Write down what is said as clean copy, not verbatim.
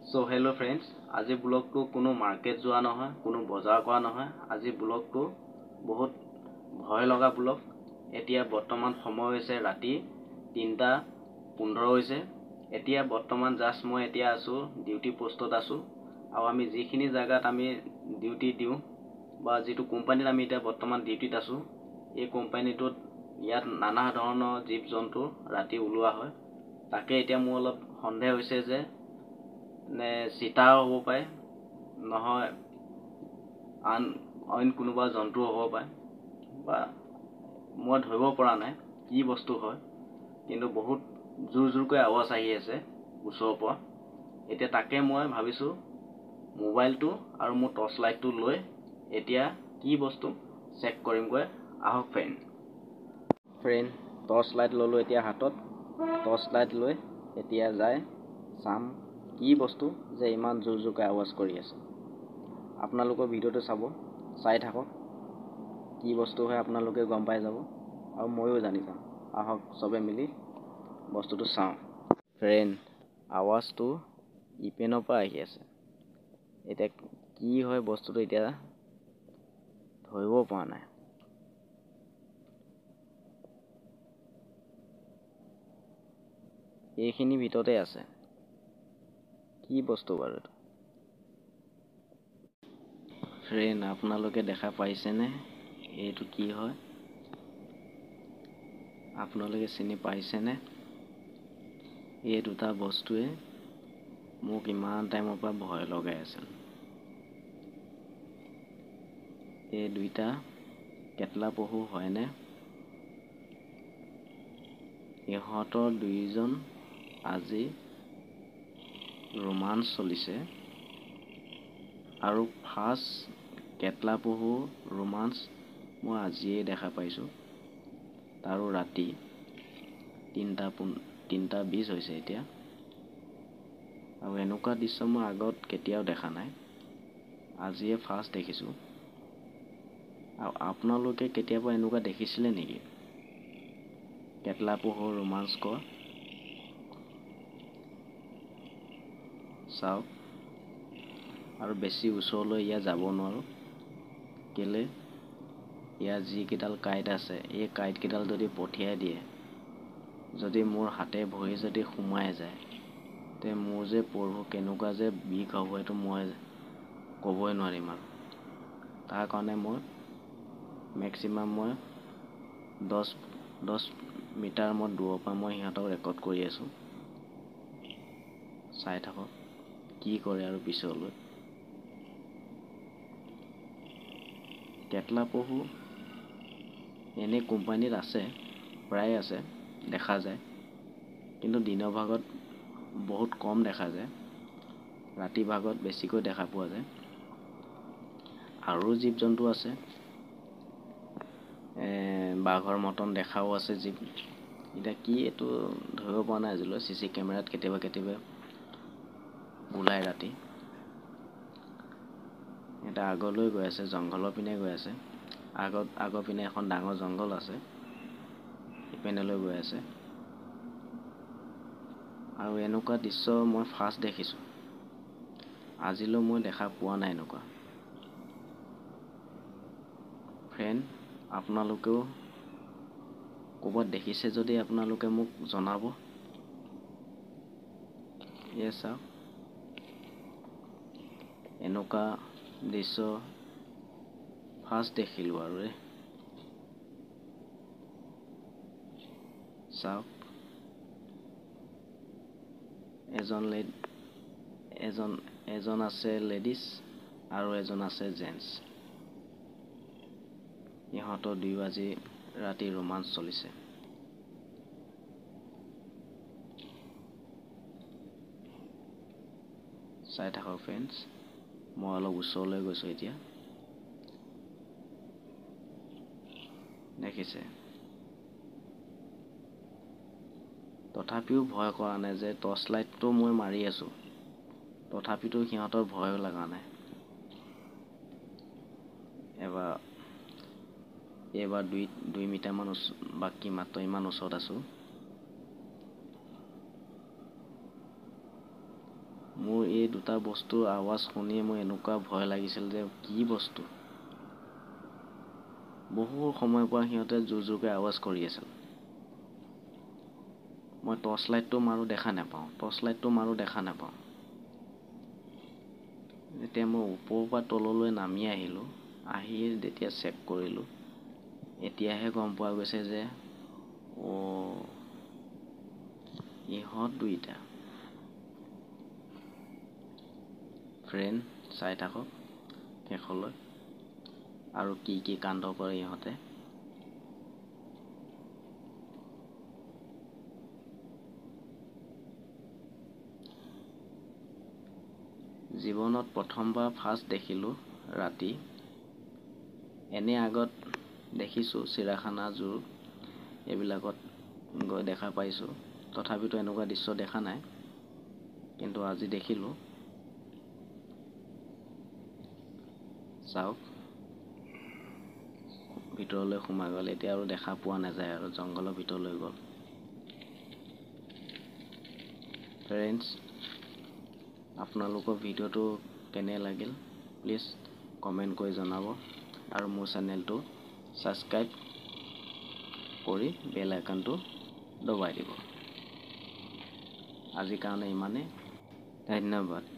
So hello friends, আজি ব্লগটো কোনো market যোৱা নহয়, কোনো বজাৰ কৰা নহয়। আজি ব্লগটো বহুত ভয় লগা ব্লগ। এতিয়া বৰ্তমান সময় হৈছে ৰাতি 3:15 হৈছে। এতিয়া বৰ্তমান জাস্ট মই এতিয়া আছো ডিউটি পোষ্টত আছো আৰু আমি যিখিনি জায়গাত আমি ডিউটি দিওঁ বা যেটো কোম্পানীত আমি এতিয়া বৰ্তমান ডিউটিত আছো, এই কোম্পানীটোত ইয়াত নানা ধৰণৰ জীৱ জন্তু ৰাতি ওলোৱা হয়। তাকে এতিয়া মোৰ অলপ সন্দেহ হৈছে যে নে চিতা হ'ব পাৰে, নহয় অইন কোনোবা জন্তু হ'ব পাৰে বা মই ধৰিব পৰা নাই কি বস্তু হয়, কিন্তু বহুত জোৰ জোৰকৈ আৱাজ আহি আছে ওচৰৰ পৰা। এতিয়া তাকে মই ভাবিছো মোবাইলটো আৰু মোৰ টৰ্চ লাইটটো লৈ এতিয়া কি বস্তু চেক কৰিমগৈ। আহক ফ্ৰেণ্ড টৰ্চ লাইট ললো এতিয়া হাতত। টৰ্চ লাইট লৈ এতিয়া যায় চাম কি বস্তু যে ইমান জোৰ জোৰকৈ আৱাজ কৰি আছে। আপোনালোকৰ ভিডিঅ'টো চাই থাকক, কি বস্তু হয় আপোনালোকে গম পাই যাব আৰু ময়ো জানি যাম। আহক সবে মিলি বস্তুটো চাওঁ। ফ্ৰেণ্ড আৱাজটো ইপেনৰ পৰা আহি আছে। এতিয়া কি হয় বস্তুটো এতিয়া ধৰিব পৰা নাই। এইখিনি ভিতৰতে আছে, কি বস্তু বাৰু? ফ্ৰেণ্ড আপোনালোকে দেখা পাইছেনে এইটো কি হয়? আপোনালোকে চিনি পাইছেনে? এই দুটা বস্তুৱে মোক ইমান টাইমৰ পৰা ভয় লগাই আছিল। এই দুইটা কেটলা পহু হয়নে? ইহঁতৰ দুইজন আজি ৰোমাঞ্চ চলিছে আৰু ফাৰ্ষ্ট কেটলা পহু ৰোমাঞ্চ মই আজিয়ে দেখা পাইছোঁ, তাৰো ৰাতি 3:20 হৈছে এতিয়া। আৰু এনেকুৱা দৃশ্য মই আগত কেতিয়াও দেখা নাই, আজিয়ে ফাৰ্ষ্ট দেখিছোঁ। আৰু আপোনালোকে কেতিয়াবা এনেকুৱা দেখিছিলে নেকি? কেটলা পহু ৰোমাঞ্চ কৰা চাওক। আৰু বেছি ওচৰলৈ ইয়াত যাব নোৱাৰোঁ, কেলে ইয়াৰ যিকেইডাল কাঁইট আছে এই কাঁইটকেইডাল যদি পঠিয়াই দিয়ে, যদি মোৰ হাতে ভৰি যদি সোমাই যায়, তে মোৰ যে প্ৰভু কেনেকুৱা যে বিষ হ'ব এইটো মই ক'বই নোৱাৰিম। আৰু তাৰ কাৰণে মই মেক্সিমাম মই 10 মিটাৰ দূৰৰ পৰা মই সিহঁতক ৰেকৰ্ড কৰি আছোঁ। চাই থাকক কি কৰে আৰু পিছলৈ। কেটলা পহু এনে কোম্পানীত আছে, প্ৰায় আছে, দেখা যায়, কিন্তু দিনৰ ভাগত বহুত কম দেখা যায়, ৰাতি ভাগত বেছিকৈ দেখা পোৱা যায়। আৰু জীৱ জন্তু আছে, বাঘৰ মতন দেখাও আছে জীৱ। এতিয়া কি এইটো ধৰিব পৰা নাই আজিলৈ। চিচি কেমেৰাত কেতিয়াবা ওলাই ৰাতি। এটা আগলৈ গৈ আছে, জংঘলৰ পিনে গৈ আছে। আগৰ পিনে এখন ডাঙৰ জংঘল আছে, ইপিনেলৈ গৈ আছে। আৰু এনেকুৱা দৃশ্য মই ফাৰ্ষ্ট দেখিছোঁ, আজিলৈ মই দেখা পোৱা নাই এনেকুৱা। ফ্ৰেণ্ড আপোনালোকেও ক'ৰবাত দেখিছে যদি আপোনালোকে মোক জনাব। চাওক এনেকুৱা দৃশ্য ফাৰ্ষ্ট দেখিলোঁ। আৰু চাওক এজন আছে লেডিজ আৰু এজন আছে জেন্টছ। ইহঁতৰ দুয়ো আজি ৰাতি ৰোমাঞ্চ চলিছে। চাই থাকক ফ্ৰেণ্ডছ, মই অলপ ওচৰলৈ গৈছোঁ এতিয়া। দেখিছে? তথাপিও ভয় কৰা নাই যে টৰ্চ লাইটটো মই মাৰি আছোঁ, তথাপিতো সিহঁতৰ ভয় লগা নাই। এইবাৰ 2 মিটাৰমান বাকী মাত্ৰ ইমান ওচৰত আছোঁ। মোৰ এই দুটা বস্তুৰ আৱাজ শুনিয়ে মোৰ এনেকুৱা ভয় লাগিছিল যে কি বস্তু। বহু সময়ৰ পৰা সিহঁতে জোৰ জোৰকৈ আৱাজ কৰি আছিল। মই টৰ্চ লাইটটো মাৰো দেখা নাপাওঁ। যেতিয়া মই ওপৰৰ পৰা তললৈ নামি আহিলোঁ, আহি যেতিয়া চেক কৰিলোঁ, এতিয়াহে গম পোৱা গৈছে যে ইহঁত দুইটা। ফ্ৰেণ্ড, চাই থাকক শেষলৈ আৰু কি কাণ্ড কৰে ইহঁতে। জীৱনত প্ৰথমবাৰ ফাৰ্ষ্ট দেখিলোঁ ৰাতি। এনে আগত দেখিছোঁ চিৰিয়াখানা, জু এইবিলাকত গৈ দেখা পাইছোঁ, তথাপিতো এনেকুৱা দৃশ্য দেখা নাই, কিন্তু আজি দেখিলোঁ। চাওক, ভিতৰলৈ সোমাই গ'ল। এতিয়া আৰু দেখা পোৱা নাযায় আৰু জংঘলৰ ভিতৰলৈ গ'ল। ফ্ৰেণ্ডছ, আপোনালোকৰ ভিডিঅ'টো কেনে লাগিল প্লিজ কমেণ্ট কৰি জনাব আৰু মোৰ চেনেলটো ছাবস্ক্ৰাইব কৰি বেল আইকনটো দবাই দিব। আজিৰ কাৰণে ইমানেই। ধন্যবাদ।